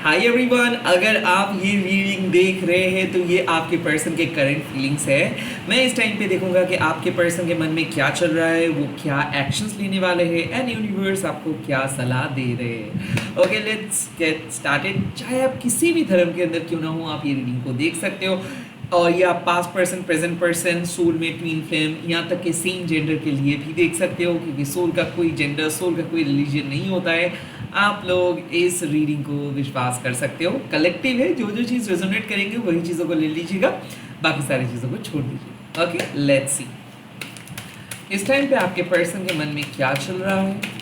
Hi everyone, अगर आप ये रीडिंग देख रहे हैं तो ये आपके पर्सन के करंट फीलिंग्स है। मैं इस टाइम पे देखूंगा कि आपके पर्सन के मन में क्या चल रहा है, वो क्या एक्शंस लेने वाले हैं एंड यूनिवर्स आपको क्या सलाह दे रहे हैं। Okay, let's get started. चाहे आप किसी भी धर्म के अंदर क्यों ना हो, आप ये रीडिंग को देख सकते हो। और ये आप past person, present person, soulmate, twin flame, यहाँ तक कि सेम जेंडर के लिए भी देख सकते हो, क्योंकि सोल का कोई जेंडर, सोल का कोई रिलीजन नहीं होता है। आप लोग इस रीडिंग को विश्वास कर सकते हो, कलेक्टिव है। जो जो चीज़ रेजोनेट करेंगे वही चीज़ों को ले लीजिएगा, बाकी सारी चीज़ों को छोड़ दीजिएगा। ओके, लेट्स सी इस टाइम पे आपके पर्सन के मन में क्या चल रहा है।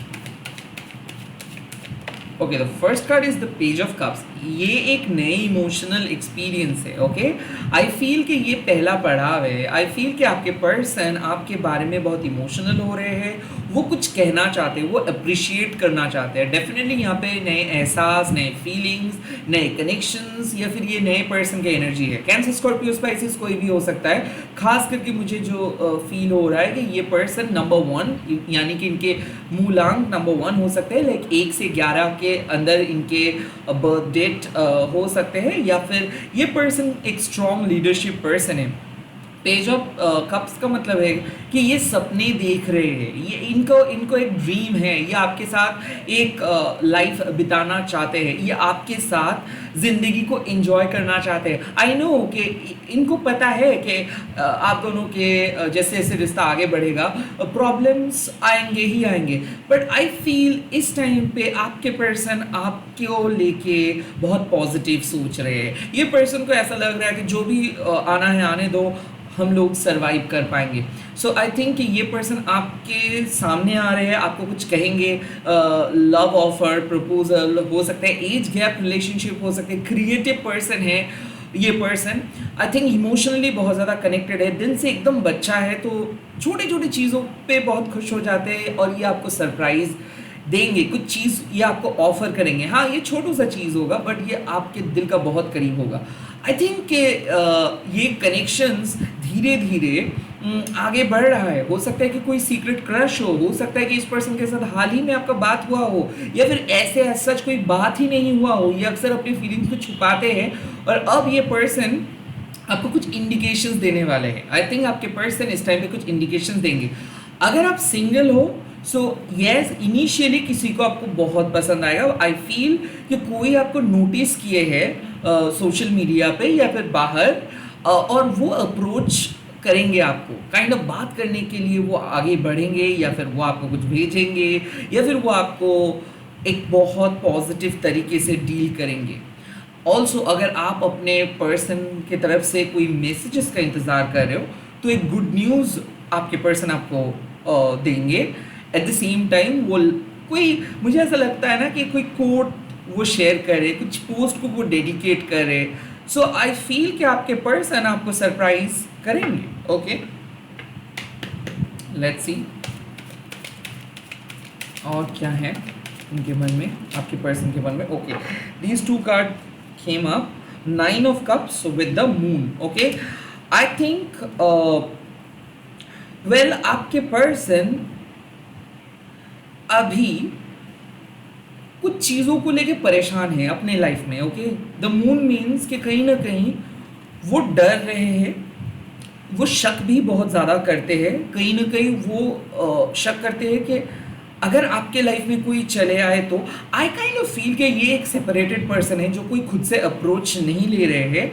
Okay, the first card is the page of cups. ये एक नई इमोशनल एक्सपीरियंस है। ओके, आई फील कि ये पहला पड़ाव है। आई फील कि आपके पर्सन आपके बारे में बहुत इमोशनल हो रहे हैं, वो कुछ कहना चाहते हैं, वो अप्रिशिएट करना चाहते हैं। डेफिनेटली यहाँ पे नए एहसास, नए फीलिंग्स, नए कनेक्शंस, या फिर ये नए पर्सन की एनर्जी है। कैंसर, स्कॉर्पियो, स्पाइसिस कोई भी हो सकता है। खास करके मुझे जो फील हो रहा है कि ये पर्सन नंबर 1 यानी कि इनके मूलांक नंबर 1 हो सकते हैं, लाइक 1 से 11 के अंदर इनके बर्थ डेट हो सकते हैं, या फिर ये पर्सन एक स्ट्रॉन्ग लीडरशिप पर्सन है। पेज ऑफ कप्स का मतलब है कि ये सपने देख रहे हैं, ये इनको एक ड्रीम है, ये आपके साथ एक लाइफ बिताना चाहते हैं, ये आपके साथ ज़िंदगी को एंजॉय करना चाहते हैं। आई नो कि इनको पता है कि आप दोनों के जैसे जैसे रिश्ता आगे बढ़ेगा प्रॉब्लम्स आएंगे ही आएंगे, बट आई फील इस टाइम पे आपके पर्सन आपको लेके बहुत पॉजिटिव सोच रहे हैं। ये पर्सन को ऐसा लग रहा है कि जो भी आना है आने दो, हम लोग सरवाइव कर पाएंगे। सो आई थिंक कि ये पर्सन आपके सामने आ रहे हैं, आपको कुछ कहेंगे। लव ऑफर, प्रपोजल हो सकता है, एज गैप रिलेशनशिप हो सकते हैं। क्रिएटिव पर्सन है ये पर्सन। आई थिंक इमोशनली बहुत ज़्यादा कनेक्टेड है, दिल से एकदम बच्चा है, तो छोटी छोटी चीज़ों पे बहुत खुश हो जाते हैं और ये आपको सरप्राइज़ देंगे। कुछ चीज़ ये आपको ऑफर करेंगे। हाँ, ये छोटू सा चीज़ होगा बट ये आपके दिल का बहुत करीब होगा। आई थिंक कि ये कनेक्शंस धीरे धीरे आगे बढ़ रहा है। हो सकता है कि कोई सीक्रेट क्रश हो सकता है कि इस पर्सन के साथ हाल ही में आपका बात हुआ हो, या फिर ऐसे सच कोई बात ही नहीं हुआ हो। ये अक्सर अपनी फीलिंग्स को छुपाते हैं और अब ये पर्सन आपको कुछ इंडिकेशंस देने वाले हैं। आई थिंक आपके पर्सन इस टाइम पे कुछ इंडिकेशंस देंगे। अगर आप सिंगल हो सो यस, इनिशियली किसी को आपको बहुत पसंद आएगा। आई फील कि कोई आपको नोटिस किए हैं सोशल मीडिया पे या फिर बाहर, और वो अप्रोच करेंगे आपको, काइंड ऑफ बात करने के लिए वो आगे बढ़ेंगे, या फिर वो आपको कुछ भेजेंगे, या फिर वो आपको एक बहुत पॉजिटिव तरीके से डील करेंगे। ऑल्सो अगर आप अपने पर्सन की तरफ से कोई मैसेजेस का इंतज़ार कर रहे हो तो एक गुड न्यूज़ आपके पर्सन आपको देंगे। एट द सेम टाइम वो कोई, मुझे ऐसा लगता है ना कि कोई कोट वो शेयर करे, कुछ पोस्ट को वो डेडिकेट करे। सो आई फील कि आपके पर्सन आपको सरप्राइज करेंगे। ओके, लेट्स सी और क्या है उनके मन में, आपके पर्सन के मन में। Okay, these 2 card came up, 9 of cups with the moon. Okay, I think well आपके पर्सन अभी कुछ चीज़ों को लेके परेशान है अपने लाइफ में। ओके, द मून मीन्स कि कहीं ना कहीं वो डर रहे हैं, वो शक भी बहुत ज़्यादा करते हैं। कहीं ना कहीं वो शक करते हैं कि अगर आपके लाइफ में कोई चले आए तो आई काइंड ऑफ फील कि ये एक सेपरेटेड पर्सन है जो कोई खुद से अप्रोच नहीं ले रहे हैं,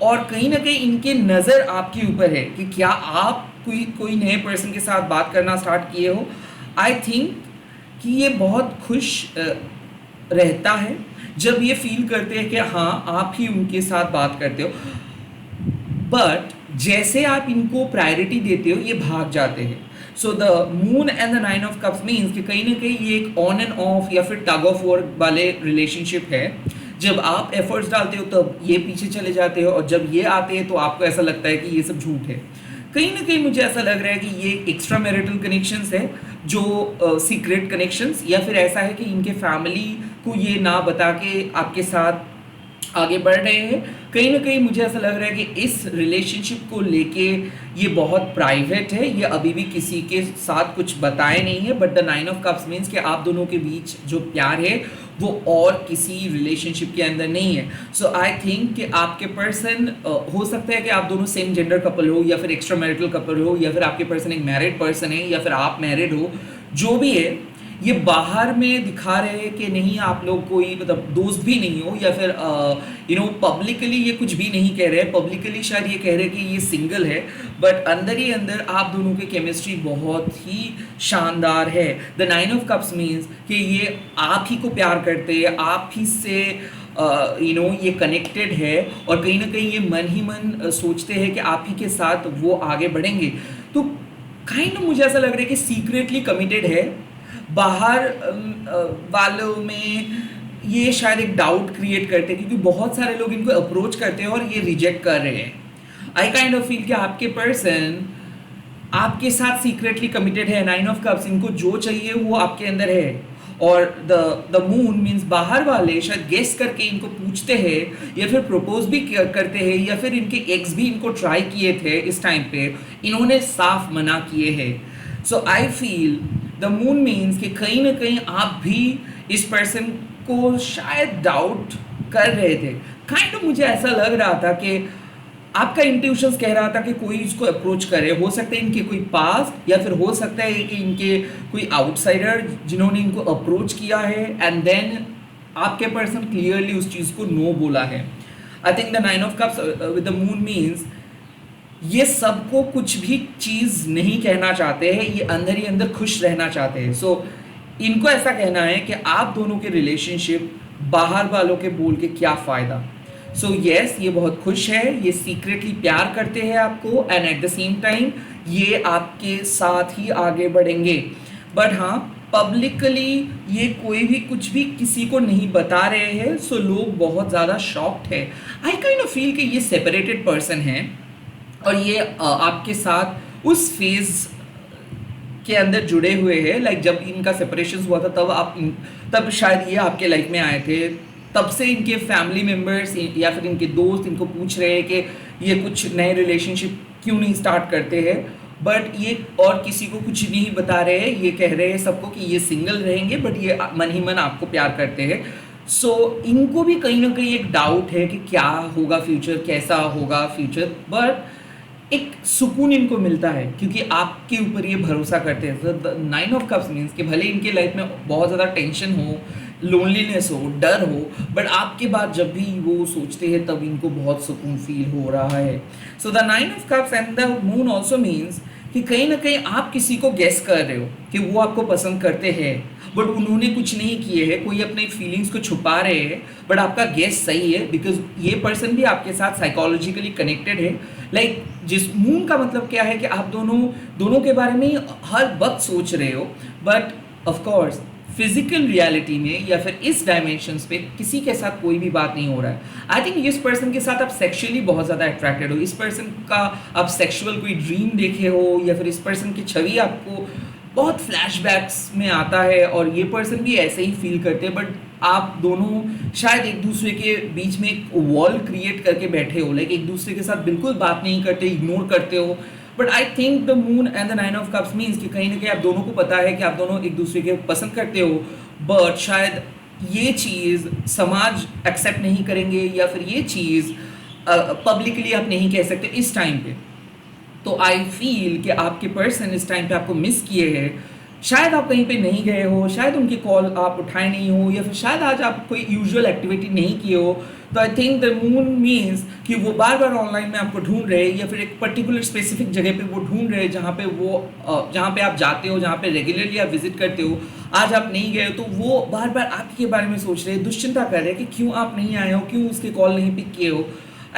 और कहीं ना कहीं इनके नज़र आपके ऊपर है कि क्या आप कोई नए पर्सन के साथ बात करना स्टार्ट किए हो। आई थिंक कि ये बहुत खुश रहता है जब ये फील करते हैं कि हाँ आप ही उनके साथ बात करते हो, बट जैसे आप इनको प्रायोरिटी देते हो ये भाग जाते हैं। So the moon and the 9 of cups means कि कहीं ना कहीं ये एक ऑन एंड ऑफ या फिर टग ऑफ वॉर वाले रिलेशनशिप है। जब आप एफर्ट्स डालते हो तब ये पीछे चले जाते हो, और जब ये आते हैं तो आपको ऐसा लगता है कि ये सब झूठ है। कहीं ना कहीं मुझे ऐसा लग रहा है कि ये एक्स्ट्रा मैरिटल कनेक्शंस है, जो सीक्रेट कनेक्शंस, या फिर ऐसा है कि इनके फैमिली को ये ना बता के आपके साथ आगे बढ़ रहे हैं। कहीं ना कहीं मुझे ऐसा लग रहा है कि इस रिलेशनशिप को लेके ये बहुत प्राइवेट है, ये अभी भी किसी के साथ कुछ बताए नहीं है। But the 9 of cups means कि आप दोनों के बीच जो प्यार है वो और किसी रिलेशनशिप के अंदर नहीं है। सो आई थिंक कि आपके पर्सन, हो सकता है कि आप दोनों सेम जेंडर कपल हो या फिर एक्स्ट्रा मैरिटल कपल हो, या फिर आपके पर्सन एक मैरिड पर्सन है, या फिर आप मैरिड हो, जो भी है, ये बाहर में दिखा रहे हैं कि नहीं आप लोग कोई मतलब दोस्त भी नहीं हो, या फिर पब्लिकली ये कुछ भी नहीं कह रहे हैं। पब्लिकली शायद ये कह रहे हैं कि ये सिंगल है, बट अंदर ही अंदर आप दोनों की केमिस्ट्री बहुत ही शानदार है। द 9 ऑफ कप्स मीन्स कि ये आप ही को प्यार करते हैं, आप ही से ये कनेक्टेड है, और कहीं ना कहीं ये मन ही मन सोचते हैं कि आप ही के साथ वो आगे बढ़ेंगे। तो काइंड ऑफ मुझे ऐसा लग रहा है कि सीक्रेटली कमिटेड है। बाहर वालों में ये शायद एक डाउट क्रिएट करते हैं, क्योंकि बहुत सारे लोग इनको अप्रोच करते हैं और ये रिजेक्ट कर रहे हैं। आई काइंड ऑफ फील कि आपके पर्सन आपके साथ सीक्रेटली कमिटेड है। 9 ऑफ कप्स, इनको जो चाहिए वो आपके अंदर है। और द मून मीन्स बाहर वाले शायद गेस करके इनको पूछते हैं, या फिर प्रपोज भी करते हैं, या फिर इनके एक्स भी इनको ट्राई किए थे इस टाइम पे, इन्होंने साफ मना किए हैं। So I feel the moon means कि कहीं ना कहीं आप भी इस पर्सन को शायद डाउट कर रहे थे। काइंड ऑफ मुझे ऐसा लग रहा था कि आपका इंट्यूशंस कह रहा था कि कोई इसको अप्रोच करे। हो सकता है इनके कोई पास, या फिर हो सकता है कि इनके कोई आउटसाइडर जिन्होंने इनको अप्रोच किया है, एंड देन आपके पर्सन क्लियरली उस चीज़ को नो बोला है। I think the 9 of cups with the moon means ये सबको कुछ भी चीज़ नहीं कहना चाहते हैं, ये अंदर ही अंदर खुश रहना चाहते हैं। सो इनको ऐसा कहना है कि आप दोनों के रिलेशनशिप बाहर वालों के बोल के क्या फ़ायदा। सो येस, ये बहुत खुश है, ये सीक्रेटली प्यार करते हैं आपको, and at the same time ये आपके साथ ही आगे बढ़ेंगे। बट हाँ, पब्लिकली ये कोई भी कुछ भी किसी को नहीं बता रहे हैं, सो लोग बहुत ज़्यादा शॉक्ड है। आई काइंड ऑफ फील कि ये सेपरेटेड पर्सन है, और ये आपके साथ उस फेज के अंदर जुड़े हुए हैं। लाइक जब इनका सेपरेशन हुआ था तब शायद ये आपके लाइफ में आए थे। तब से इनके फैमिली मेम्बर्स या फिर इनके दोस्त इनको पूछ रहे हैं कि ये कुछ नए रिलेशनशिप क्यों नहीं स्टार्ट करते हैं, बट ये और किसी को कुछ नहीं बता रहे हैं। ये कह रहे हैं सबको कि ये सिंगल रहेंगे, बट ये मन ही मन आपको प्यार करते हैं। सो इनको भी कहीं ना कहीं एक डाउट है कि क्या होगा फ्यूचर, कैसा होगा फ्यूचर, बट एक सुकून इनको मिलता है क्योंकि आपके ऊपर ये भरोसा करते हैं। तो द 9 ऑफ कप्स मीन्स कि भले इनके लाइफ में बहुत ज़्यादा टेंशन हो, लोनलीनेस हो, डर हो, बट आपके बाद जब भी वो सोचते हैं तब इनको बहुत सुकून फील हो रहा है। So the 9 of cups and the moon also means कि कहीं ना कहीं आप किसी को गेस कर रहे हो कि वो आपको पसंद करते हैं, बट उन्होंने कुछ नहीं किए हैं, कोई अपने फीलिंग्स को छुपा रहे हैं, बट आपका गेस सही है बिकॉज ये पर्सन भी आपके साथ साइकोलॉजिकली कनेक्टेड है। लाइक जिस मून का मतलब क्या है कि आप दोनों के बारे में हर वक्त सोच रहे हो, but of course physical reality में या फिर इस डायमेंशंस पे किसी के साथ कोई भी बात नहीं हो रहा है। आई थिंक इस पर्सन के साथ आप सेक्सुअली बहुत ज़्यादा अट्रैक्टेड हो, इस पर्सन का आप सेक्सुअल कोई ड्रीम देखे हो, या फिर इस पर्सन की छवि आपको बहुत फ्लैशबैक्स में आता है, और ये पर्सन भी ऐसे ही फील करते हैं। बट आप दोनों शायद एक दूसरे के बीच में एक वॉल क्रिएट करके बैठे हो, लाइक एक दूसरे के साथ बिल्कुल बात नहीं करते, इग्नोर करते हो। But I think the moon and the 9 of cups means कि कहीं ना कहीं आप दोनों को पता है कि आप दोनों एक दूसरे के पसंद करते हो, बट शायद ये चीज़ समाज एक्सेप्ट नहीं करेंगे, या फिर ये चीज़ पब्लिकली आप नहीं कह सकते इस टाइम पे। तो आई फील कि आपके पर्सन इस टाइम पे आपको मिस किए हैं। शायद आप कहीं पे नहीं गए हो, शायद उनकी कॉल आप उठाए नहीं हो, या फिर शायद आज आप कोई यूजुअल एक्टिविटी नहीं किए हो। तो I think the moon means कि वो बार बार ऑनलाइन में आपको ढूंढ रहे हैं, या फिर एक पर्टिकुलर स्पेसिफिक जगह पे वो ढूंढ रहे हैं जहाँ पे आप जाते हो, जहाँ पे रेगुलरली आप विजिट करते हो। आज आप नहीं गए हो तो वो बार बार आपके बारे में सोच रहे हैं, दुश्चिंता कर रहे हैं कि क्यों आप नहीं आए हो, क्यों उसके कॉल नहीं पिक किए हो।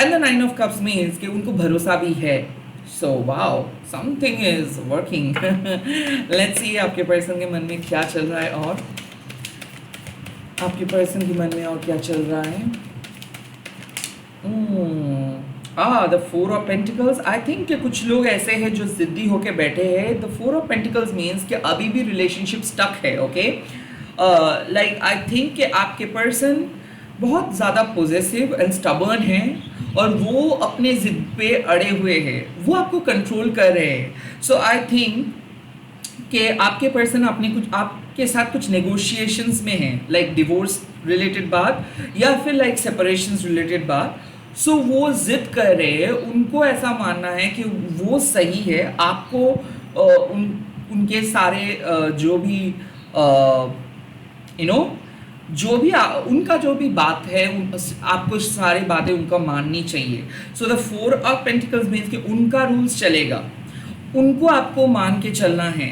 And the 9 of cups means कि उनको भरोसा भी है। So wow, something is working. Let's see आपके पर्सन के मन में क्या चल रहा है, और आपके पर्सन के मन में और क्या चल रहा है। The 4 of pentacles. I think कि कुछ लोग ऐसे हैं जो जिद्दी होके बैठे हैं। द 4 ऑफ पेंटिकल्स मीन्स कि अभी भी रिलेशनशिप स्टक है। ओके, लाइक आई थिंक कि आपके पर्सन बहुत ज़्यादा पॉजेसिव एंड स्टबर्न हैं और वो अपने ज़िद पे अड़े हुए हैं, वो आपको कंट्रोल कर रहे हैं। सो आई थिंक कि आपके पर्सन अपने कुछ आपके साथ कुछ नेगोशिएशंस में हैं, लाइक डिवोर्स रिलेटेड बात या फिर लाइक सेपरेशंस रिलेटेड बात। सो वो जिद कर रहे हैं, उनको ऐसा मानना है कि वो सही है। आपको उनके सारे जो भी यू नो जो भी उनका जो भी बात है आपको सारी बातें उनका माननी चाहिए। So the 4 of pentacles means कि उनका रूल्स चलेगा, उनको आपको मान के चलना है।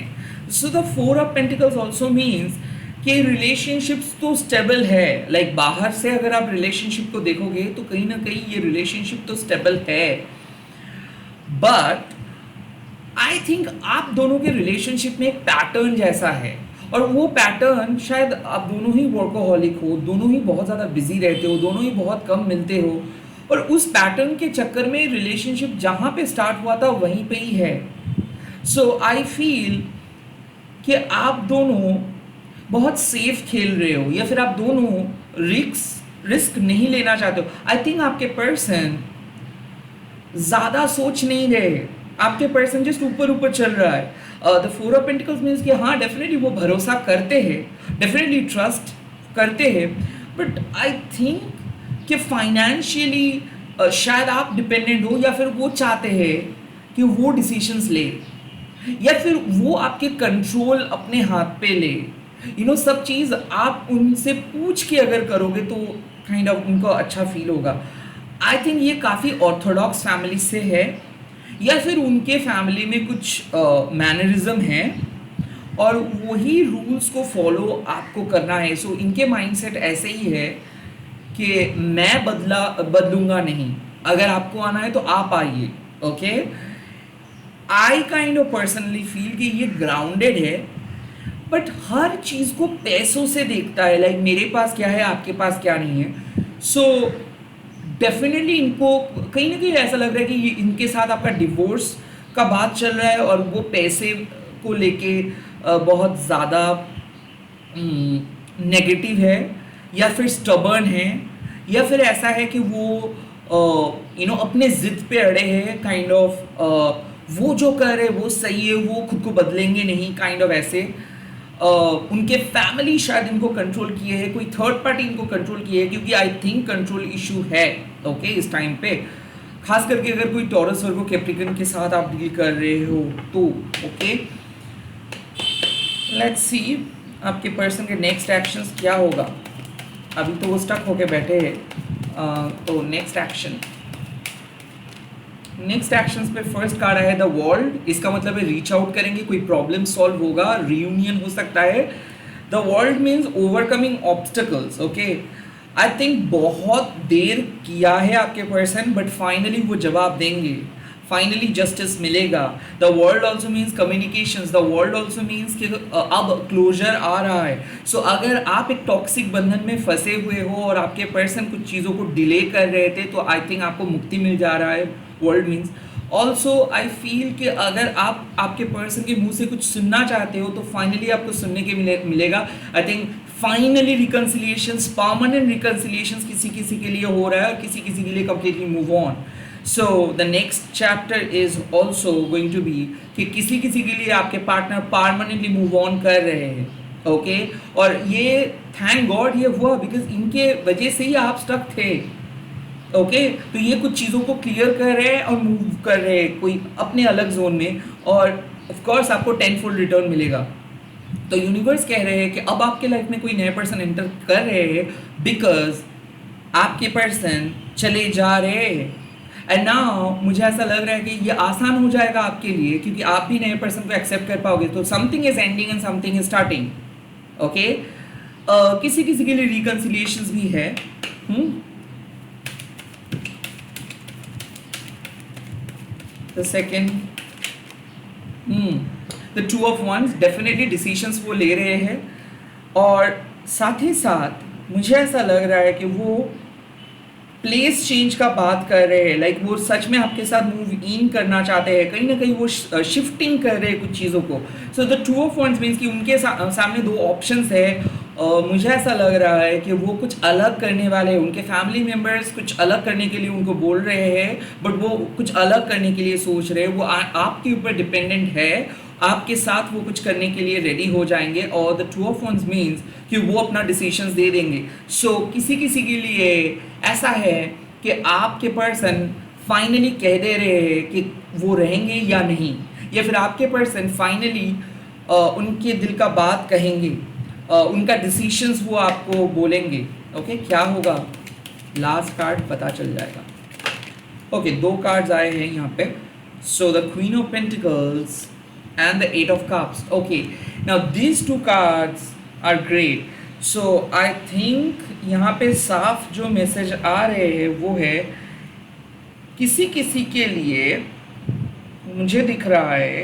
So the 4 of pentacles also means कि रिलेशनशिप्स तो स्टेबल है, लाइक बाहर से अगर आप रिलेशनशिप को देखोगे तो कहीं ना कहीं ये रिलेशनशिप तो स्टेबल है, बट आई थिंक आप दोनों के रिलेशनशिप में एक पैटर्न जैसा है, और वो पैटर्न शायद आप दोनों ही वर्कोहॉलिक हो, दोनों ही बहुत ज़्यादा बिजी रहते हो, दोनों ही बहुत कम मिलते हो, और उस पैटर्न के चक्कर में रिलेशनशिप जहाँ पे स्टार्ट हुआ था वहीं पे ही है। सो आई फील कि आप दोनों बहुत सेफ खेल रहे हो, या फिर आप दोनों रिस्क नहीं लेना चाहते हो। आई थिंक आपके पर्सन ज़्यादा सोच नहीं रहे, आपके पर्सन जस्ट ऊपर ऊपर चल रहा है। द 4 ऑफ पेंटिकल्स मीन्स कि हाँ डेफिनेटली वो भरोसा करते हैं, डेफिनेटली ट्रस्ट करते हैं, बट आई थिंक कि फाइनेंशियली शायद आप डिपेंडेंट हो, या फिर वो चाहते हैं कि वो डिसीजंस ले, या फिर वो आपके कंट्रोल अपने हाथ पे ले। सब चीज़ आप उनसे पूछ के अगर करोगे तो काइंड ऑफ उनको अच्छा फील होगा। आई थिंक ये काफ़ी ऑर्थोडॉक्स फैमिली से है, या फिर उनके फैमिली में कुछ मैनरिज्म है और वही रूल्स को फॉलो आपको करना है। सो इनके माइंडसेट ऐसे ही है कि मैं बदलूंगा नहीं, अगर आपको आना है तो आप आइए। Okay, I kind of personally feel कि ये ग्राउंडेड है, बट हर चीज़ को पैसों से देखता है, लाइक मेरे पास क्या है आपके पास क्या नहीं है। सो डेफिनेटली इनको कहीं ना कहीं ऐसा लग रहा है कि इनके साथ आपका डिवोर्स का बात चल रहा है, और वो पैसे को लेके बहुत ज़्यादा नेगेटिव है, या फिर स्टबर्न है, या फिर ऐसा है कि वो अपने ज़िद पे अड़े हैं, काइंड ऑफ वो जो कर रहे हैं वो सही है, वो खुद को बदलेंगे नहीं, काइंड ऑफ ऐसे। उनके फैमिली शायद इनको कंट्रोल किए है, कोई थर्ड पार्टी इनको कंट्रोल किए है, क्योंकि आई थिंक कंट्रोल इशू है। ओके, इस टाइम पे खास करके अगर कोई टॉरस वर्गो कैप्रिकन के साथ आप डील कर रहे हो तो। ओके, लेट्स सी आपके पर्सन के नेक्स्ट एक्शंस क्या होगा। अभी तो वो स्टक होके बैठे हैं, तो नेक्स्ट एक्शंस पे फर्स्ट कार्ड है द वर्ल्ड। इसका मतलब है रीच आउट करेंगे, कोई प्रॉब्लम सॉल्व होगा, रियूनियन हो सकता है। The world means overcoming obstacles. Okay, I think बहुत देर किया है आपके पर्सन, बट फाइनली वो जवाब देंगे, फाइनली जस्टिस मिलेगा। The world also means communications, the world also means कि अब क्लोजर आ रहा है। सो अगर आप एक टॉक्सिक बंधन में फंसे हुए हो और आपके पर्सन कुछ चीज़ों को डिले कर रहे थे, तो आई थिंक आपको मुक्ति मिल जा रहा है। World means also I feel कि अगर आप आपके पर्सन के मुंह से कुछ सुनना चाहते हो तो फाइनली आपको सुनने के मिलेगा। आई थिंक फाइनली रिकन्सिलिएशंस, परमानेंट रिकन्सिलिएशंस किसी किसी के लिए हो रहा है और किसी किसी के लिए completely move on. So the next chapter is also going to be कि किसी किसी के लिए आपके पार्टनर परमानेंटली मूव ऑन कर रहे हैं। ओके, और ये थैंक गॉड ये हुआ, बिकॉज इनके वजह से ही आप स्टक थे। ओके, तो ये कुछ चीज़ों को क्लियर कर रहे हैं और मूव कर रहे हैं कोई अपने अलग जोन में, और ऑफ कोर्स आपको 10-fold रिटर्न मिलेगा। तो यूनिवर्स कह रहे हैं कि अब आपके लाइफ में कोई नए पर्सन एंटर कर रहे हैं, बिकॉज आपके पर्सन चले जा रहे हैं। एंड नाउ मुझे ऐसा लग रहा है कि ये आसान हो जाएगा आपके लिए, क्योंकि आप भी नए पर्सन को एक्सेप्ट कर पाओगे। तो something is ending and something is starting. Okay, किसी किसी के लिए रिकन्सिलिएशंस भी है। The second, the 2 of Wands, definitely decisions वो ले रहे हैं, और साथ ही साथ मुझे ऐसा लग रहा है कि वो प्लेस चेंज का बात कर रहे हैं, लाइक वो सच में आपके साथ मूव इन करना चाहते हैं, कहीं ना कहीं वो शिफ्टिंग कर रहे हैं कुछ चीज़ों को। So the 2 of Wands means कि उनके सामने 2 ऑप्शंस है, मुझे ऐसा लग रहा है कि वो कुछ अलग करने वाले हैं, उनके फैमिली मेम्बर्स कुछ अलग करने के लिए उनको बोल रहे हैं, बट वो कुछ अलग करने के लिए सोच रहे हैं, वो आपके ऊपर डिपेंडेंट है, आपके साथ वो कुछ करने के लिए रेडी हो जाएंगे। और the two of wands means कि वो अपना डिसीजंस दे देंगे। सो किसी किसी के लिए ऐसा है कि आपके पर्सन फाइनली कह दे रहे हैं कि वो रहेंगे या नहीं, या फिर आपके पर्सन फाइनली उनके दिल का बात कहेंगे, उनका डिसीशंस वो आपको बोलेंगे। ओके, क्या होगा लास्ट कार्ड पता चल जाएगा। ओके, दो कार्ड्स आए हैं यहाँ पे। So the queen of pentacles and the eight of cups. Okay, now these two cards are great. So I think यहाँ पे साफ जो मैसेज आ रहे हैं वो है किसी किसी के लिए मुझे दिख रहा है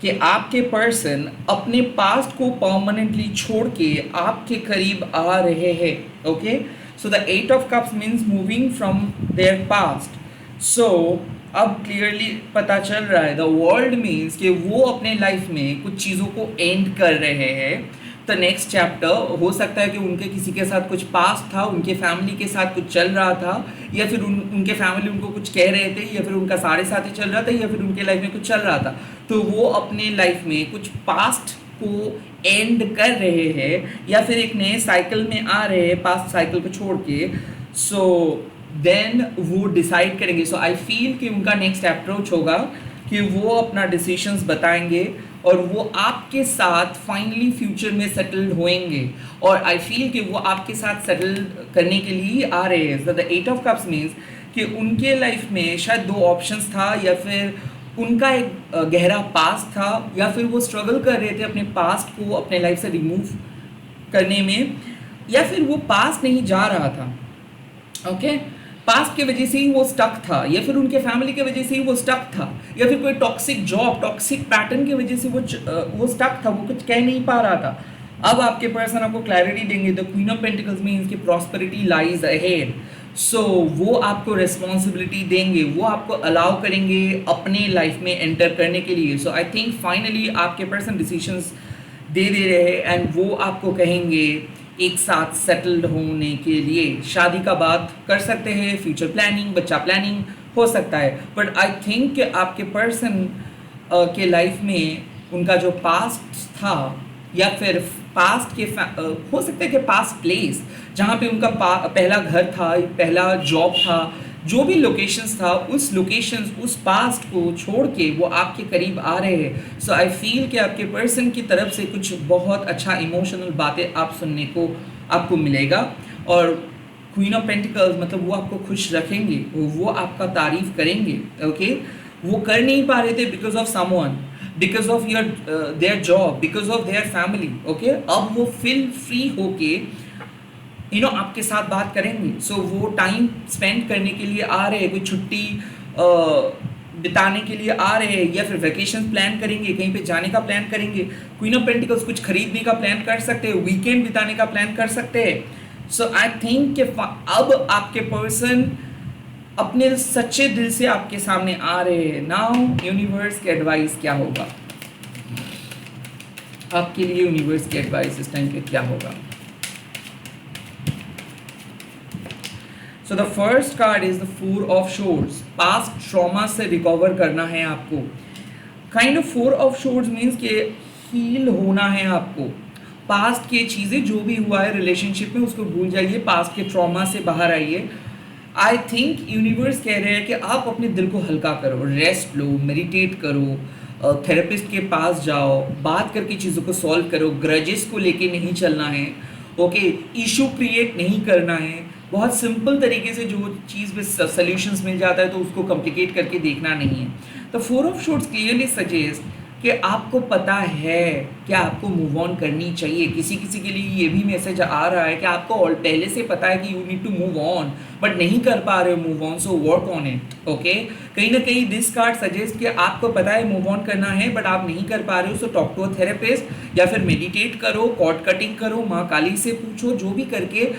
कि आपके पर्सन अपने पास्ट को परमानेंटली छोड़ के आपके करीब आ रहे हैं। Okay, so the eight of cups means moving from there past. So अब क्लियरली पता चल रहा है द वर्ल्ड मीन्स कि वो अपने लाइफ में कुछ चीज़ों को एंड कर रहे हैं। द नेक्स्ट चैप्टर हो सकता है कि उनके किसी के साथ कुछ पास्ट था, उनके फैमिली के साथ कुछ चल रहा था, या फिर उनके फैमिली उनको कुछ कह रहे थे, या फिर उनका सारे साथ ही चल रहा था, या फिर उनके लाइफ में कुछ चल रहा था। तो वो अपने लाइफ में कुछ पास्ट को एंड कर रहे हैं, या फिर एक नए साइकिल में आ रहे हैं पास्ट साइकिल को छोड़ के। सो देन वो डिसाइड करेंगे। सो आई फील कि उनका नेक्स्ट अप्रोच होगा कि वो अपना डिसीशंस बताएंगे और वो आपके साथ फाइनली फ्यूचर में सेटल्ड होएंगे। और आई फील कि वो आपके साथ सेटल करने के लिए आ रहे हैं। The eight of cups means कि उनके लाइफ में शायद दो ऑप्शंस था, या फिर उनका एक गहरा पास्ट था, या फिर वो स्ट्रगल कर रहे थे अपने पास्ट को अपने लाइफ से रिमूव करने में, या फिर वो पास्ट नहीं जा रहा था। ओके, पास्ट के वजह से ही वो स्टक था, या फिर उनके फैमिली के वजह से ही वो स्टक था, या फिर कोई टॉक्सिक जॉब टॉक्सिक पैटर्न की वजह से वो स्टक था, वो कुछ कह नहीं पा रहा था। अब आपके पर्सन आपको क्लैरिटी देंगे। The queen of pentacles means कि प्रॉस्पेरिटी लाइज अहेड। सो वो आपको रिस्पॉन्सिबिलिटी देंगे, वो आपको अलाउ करेंगे अपने लाइफ में एंटर करने के लिए। सो आई थिंक फाइनली आपके पर्सन डिसीजंस दे रहे हैं, एंड वो आपको कहेंगे एक साथ सेटल्ड होने के लिए। शादी का बात कर सकते हैं, फ्यूचर प्लानिंग, बच्चा प्लानिंग हो सकता है। बट आई थिंक कि आपके पर्सन के लाइफ में उनका जो पास्ट था, या फिर पास्ट के हो सकता है कि पास्ट प्लेस जहाँ पे उनका पहला घर था, पहला जॉब था, जो भी लोकेशंस था, उस लोकेशंस उस पास्ट को छोड़ के वो आपके करीब आ रहे हैं। सो आई फील कि आपके पर्सन की तरफ से कुछ बहुत अच्छा इमोशनल बातें आप सुनने को आपको मिलेगा। और क्वीन ऑफ पेंटिकल्स मतलब वो आपको खुश रखेंगे, वो आपका तारीफ करेंगे। ओके, वो कर नहीं पा रहे थे because of someone, because of your their job, because of their family. Okay, अब वो फील फ्री होके आपके साथ बात करेंगे। सो वो टाइम स्पेंड करने के लिए आ रहे हैं, कोई छुट्टी बिताने के लिए आ रहे हैं, या फिर वेकेशन प्लान करेंगे, कहीं पे जाने का प्लान करेंगे। क्वीन ऑफ पेंटिकल्स कुछ खरीदने का प्लान कर सकते हैं, वीकेंड बिताने का प्लान कर सकते हैं। सो आई थिंक कि अब आपके पर्सन अपने सच्चे दिल से आपके सामने आ रहे हैं। नाउ यूनिवर्स की एडवाइस क्या होगा आपके लिए? यूनिवर्स की एडवाइस इस टाइम पे क्या होगा? So the first card is the four of shores. Past trauma से रिकवर करना है आपको। Kind of four of shores means कि हील होना है आपको। पास्ट की चीज़ें जो भी हुआ है रिलेशनशिप में उसको भूल जाइए, पास्ट के ट्रॉमा से बाहर आइए। आई थिंक यूनिवर्स कह रहे हैं कि आप अपने दिल को हल्का करो, रेस्ट लो, मेडिटेट करो, थेरेपिस्ट के पास जाओ, बात करके चीज़ों को सॉल्व करो, ग्रजेस को लेके नहीं चलना है। ओके, इशू क्रिएट नहीं करना है। बहुत सिंपल तरीके से जो चीज़ में सॉल्यूशंस मिल जाता है तो उसको कॉम्प्लिकेट करके देखना नहीं है। तो four of shorts clearly suggest कि आपको पता है कि आपको मूव ऑन करनी चाहिए। किसी किसी के लिए ये भी मैसेज आ रहा है कि आपको और पहले से पता है कि you need to move on but नहीं कर पा रहे हो move on, so work on it. Okay, कहीं ना कहीं दिस कार्ड सजेस्ट कि आपको पता है मूव ऑन करना है बट आप नहीं कर पा रहे हो, so talk to a therapist या फिर मेडिटेट करो, कॉर्ड कटिंग करो, माँ काली से पूछो, जो भी करके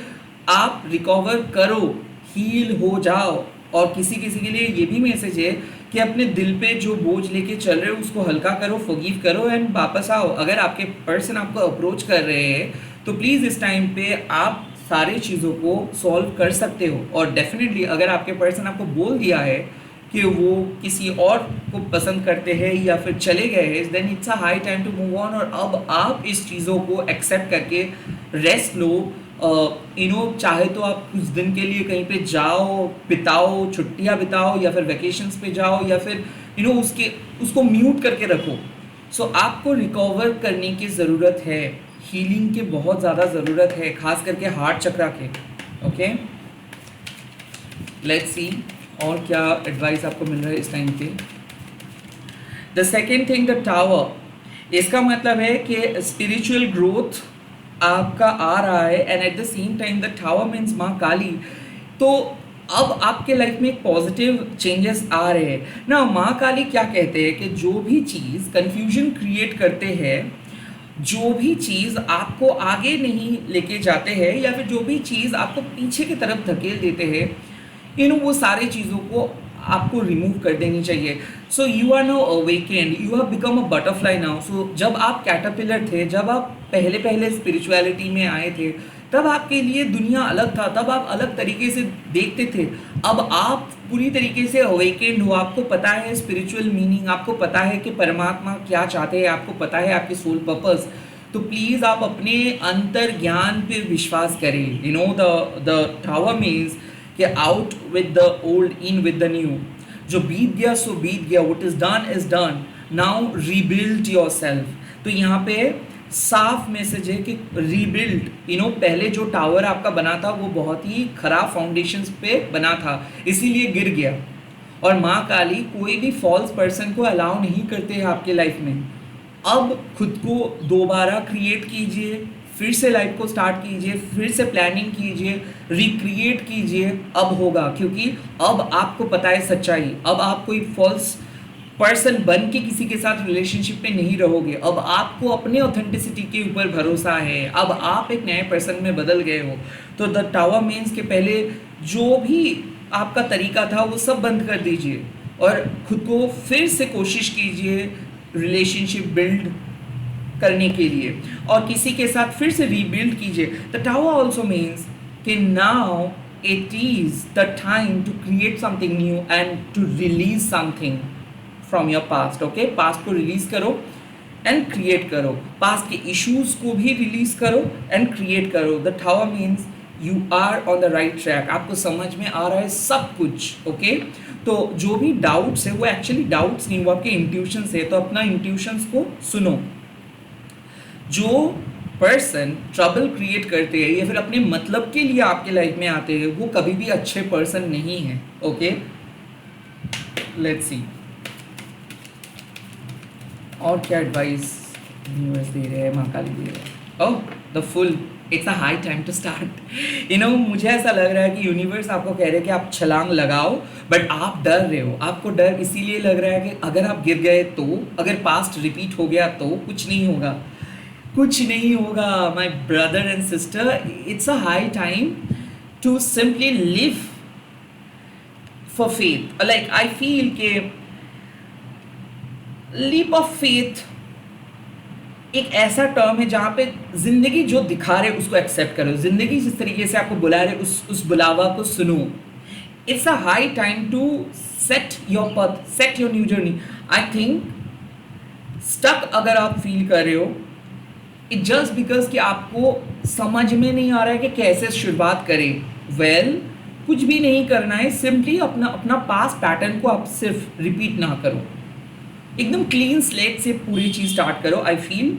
आप रिकवर करो, हील हो जाओ। और किसी किसी के लिए ये भी मैसेज है कि अपने दिल पे जो बोझ लेके चल रहे हो उसको हल्का करो, फॉरगिव करो एंड वापस आओ। अगर आपके पर्सन आपको अप्रोच कर रहे हैं तो प्लीज़ इस टाइम पे आप सारी चीज़ों को सॉल्व कर सकते हो। और डेफिनेटली अगर आपके पर्सन आपको बोल दिया है कि वो किसी और को पसंद करते हैं या फिर चले गए हैं, then it's a high time to move on. और अब आप इस चीज़ों को एक्सेप्ट करके रेस्ट लो। चाहे तो आप कुछ दिन के लिए कहीं पे जाओ, बिताओ, छुट्टियां बिताओ, या फिर वैकेशंस पे जाओ, या फिर उसको म्यूट करके रखो। सो आपको रिकवर करने की ज़रूरत है, हीलिंग की बहुत ज़्यादा ज़रूरत है, खास करके हार्ट चक्रा के। ओके, लेट्स सी और क्या एडवाइस आपको मिल रहा है इस टाइम पे। The second thing, the tower. इसका मतलब है कि स्पिरिचुअल ग्रोथ आपका आ रहा है, and at the same time the tower means माँ काली। तो अब आपके लाइफ में एक पॉजिटिव चेंजेस आ रहे हैं ना। माँ काली क्या कहते हैं कि जो भी चीज़ कंफ्यूजन क्रिएट करते हैं, जो भी चीज़ आपको आगे नहीं लेके जाते हैं, या फिर जो भी चीज़ आपको पीछे की तरफ धकेल देते हैं, वो सारी चीज़ों को आपको रिमूव कर देनी चाहिए। So you are now awakened, you have become a butterfly now. So जब आप कैटरपिलर थे, जब आप पहले पहले स्पिरिचुअलिटी में आए थे, तब आपके लिए दुनिया अलग था, तब आप अलग तरीके से देखते थे। अब आप पूरी तरीके से अवेकेंड हो, आपको पता है स्पिरिचुअल मीनिंग, आपको पता है कि परमात्मा क्या चाहते हैं, आपको पता है आपकी सोल पर्पस। तो प्लीज़ आप अपने अंतर ज्ञान पे विश्वास करें। द टावर मीन्स कि out with the old, in with the new. जो बीत गया सो बीत गया, what is done, now rebuild your self. तो यहाँ पे साफ मैसेज है कि रीबिल्ड। पहले जो टावर आपका बना था वो बहुत ही खराब फाउंडेशंस पे बना था, इसीलिए गिर गया। और माँ काली कोई भी फॉल्स पर्सन को अलाउ नहीं करते हैं आपके लाइफ में। अब खुद को दोबारा क्रिएट कीजिए, फिर से लाइफ को स्टार्ट कीजिए, फिर से प्लानिंग कीजिए, रिक्रिएट कीजिए। अब होगा, क्योंकि अब आपको पता है सच्चाई। अब आप कोई फॉल्स पर्सन बन के किसी के साथ रिलेशनशिप में नहीं रहोगे। अब आपको अपने ऑथेंटिसिटी के ऊपर भरोसा है। अब आप एक नए पर्सन में बदल गए हो। तो द टावर मीन्स के पहले जो भी आपका तरीका था वो सब बंद कर दीजिए और खुद को फिर से कोशिश कीजिए रिलेशनशिप बिल्ड करने के लिए, और किसी के साथ फिर से रीबिल्ड कीजिए। द टावर ऑल्सो मीन्स कि now it is the time to create something new and to release something from your past. Okay, past को रिलीज करो एंड क्रिएट करो, पास्ट के इश्यूज को भी रिलीज करो एंड क्रिएट करो। The tower means you are on the right track, आपको समझ में आ रहा है सब कुछ। ओके, तो जो भी डाउट्स है वो एक्चुअली डाउट्स नहीं, वो आपके इंट्यूशंस है। तो अपना इंट्यूशंस को सुनो। जो पर्सन ट्रबल क्रिएट करते हैं या फिर अपने मतलब के लिए आपके लाइफ में आते हैं, वो कभी भी अच्छे पर्सन नहीं है। ओके, लेट्स सी और क्या एडवाइस यूनिवर्स दे रहे हैं, माँ काली दे रहे हैं। Oh, the full, it's a high time to start. मुझे ऐसा लग रहा है कि यूनिवर्स आपको कह रहे हैं कि आप छलांग लगाओ, बट आप डर रहे हो। आपको डर इसीलिए लग रहा है कि अगर आप गिर गए तो, अगर पास्ट रिपीट हो गया तो कुछ नहीं होगा, कुछ नहीं होगा। My brother and sister, it's a high time to simply live for faith. Like I feel के लीप ऑफ फेथ एक ऐसा टर्म है जहां पे जिंदगी जो दिखा रहे उसको एक्सेप्ट करो, जिंदगी जिस तरीके से आपको बुला रहे उस बुलावा को सुनो। It's a high time to set your path, set your new journey. I think stuck अगर आप फील कर रहे हो, इट जस्ट बिकॉज कि आपको समझ में नहीं आ रहा है कि कैसे शुरुआत करें। वेल, कुछ भी नहीं करना है, सिंपली अपना पास्ट पैटर्न को आप सिर्फ रिपीट ना करो, एकदम क्लीन स्लेट से पूरी चीज़ स्टार्ट करो। आई फील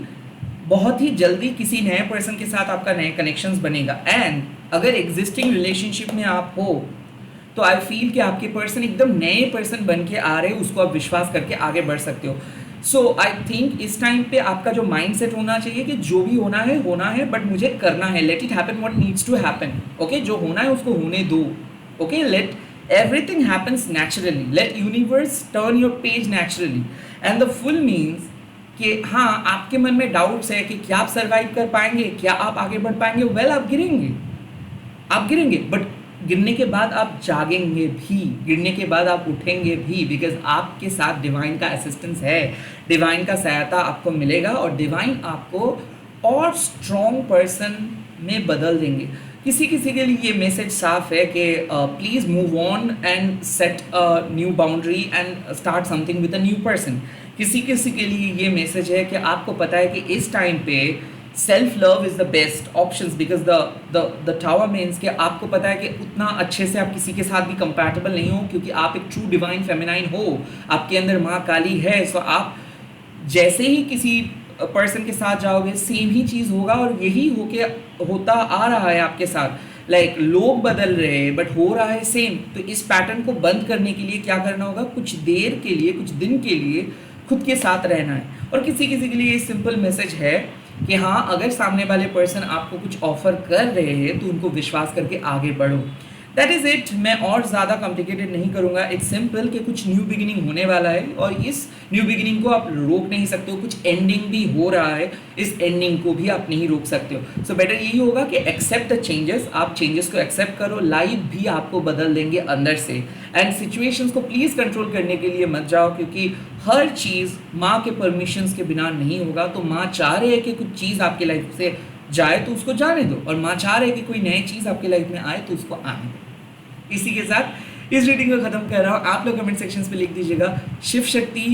बहुत ही जल्दी किसी नए पर्सन के साथ आपका नए कनेक्शंस बनेगा। एंड अगर एग्जिस्टिंग रिलेशनशिप में आप हो तो आई फील कि आपके पर्सन एकदम नए पर्सन बन के आ रहे, उसको आप विश्वास करके आगे बढ़ सकते हो। सो आई थिंक इस टाइम पे आपका जो माइंड सेट होना चाहिए कि जो भी होना है, बट मुझे करना है। Let it happen what needs to happen. Okay, जो होना है उसको होने दो। Okay, let everything happens naturally, let universe turn your page naturally। and the full means कि हाँ, आपके मन में डाउट्स है कि क्या आप सर्वाइव कर पाएंगे, क्या आप आगे बढ़ पाएंगे। वेल, आप गिरेंगे, बट गिरने के बाद आप जागेंगे भी, गिरने के बाद आप उठेंगे भी, बिकॉज आपके साथ डिवाइन का असिस्टेंस है, डिवाइन का सहायता आपको मिलेगा और डिवाइन आपको और स्ट्रॉन्ग पर्सन में बदल देंगे। किसी किसी के लिए ये मैसेज साफ है कि please move on and set a new boundary and start something with a new person. किसी किसी के लिए ये मैसेज है कि आपको पता है कि इस टाइम पे self love is the best options, because the tower means कि आपको पता है कि उतना अच्छे से आप किसी के साथ भी कंपैटिबल नहीं हो, क्योंकि आप एक ट्रू डिवाइन फेमिनाइन हो, आपके अंदर माँ काली है। सो आप जैसे ही किसी पर्सन के साथ जाओगे सेम ही चीज़ होगा, और यही होता आ रहा है आपके साथ। लोग बदल रहे हैं बट हो रहा है सेम। तो इस पैटर्न को बंद करने के लिए क्या करना होगा, कुछ देर के लिए, कुछ दिन के लिए खुद के साथ रहना है। और किसी किसी के लिए ये सिंपल मैसेज है कि हाँ, अगर सामने वाले पर्सन आपको कुछ ऑफर कर रहे हैं तो उनको विश्वास करके आगे बढ़ो। That is it. मैं और ज़्यादा कॉम्प्लिकेटेड नहीं करूँगा। इट्स सिंपल कि कुछ न्यू बिगिनिंग होने वाला है, और इस न्यू बिगिनिंग को आप रोक नहीं सकते हो। कुछ एंडिंग भी हो रहा है, इस एंडिंग को भी आप नहीं रोक सकते हो। सो बेटर यही होगा कि एक्सेप्ट द चेंजेस। आप चेंजेस को एक्सेप्ट करो, लाइफ भी आपको बदल देंगे अंदर से। एंड सिचुएशंस को प्लीज़ कंट्रोल करने के लिए मत जाओ, क्योंकि हर चीज़ माँ के परमिशंस के बिना नहीं होगा। तो माँ चाह रही है कि कुछ चीज़ आपकी लाइफ से जाए तो उसको जाने दो, और माँ चाह रही है कि कोई नई चीज़ आपकी लाइफ में आए तो उसको आने दो। इसी के साथ इस रीडिंग को ख़त्म कर रहा हूँ। आप लोग कमेंट सेक्शंस पे लिख दीजिएगा शिव शक्ति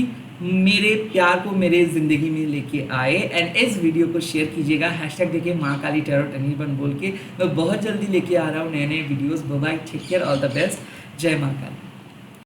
मेरे प्यार को मेरे ज़िंदगी में लेके आए, एंड इस वीडियो को शेयर कीजिएगा। हैशटैग देखिए माँ काली टैरोट एनीवन बोल के। मैं बहुत जल्दी लेके आ रहा हूँ नए नए videos. Bye bye, take care, all the best. जय माँ काली।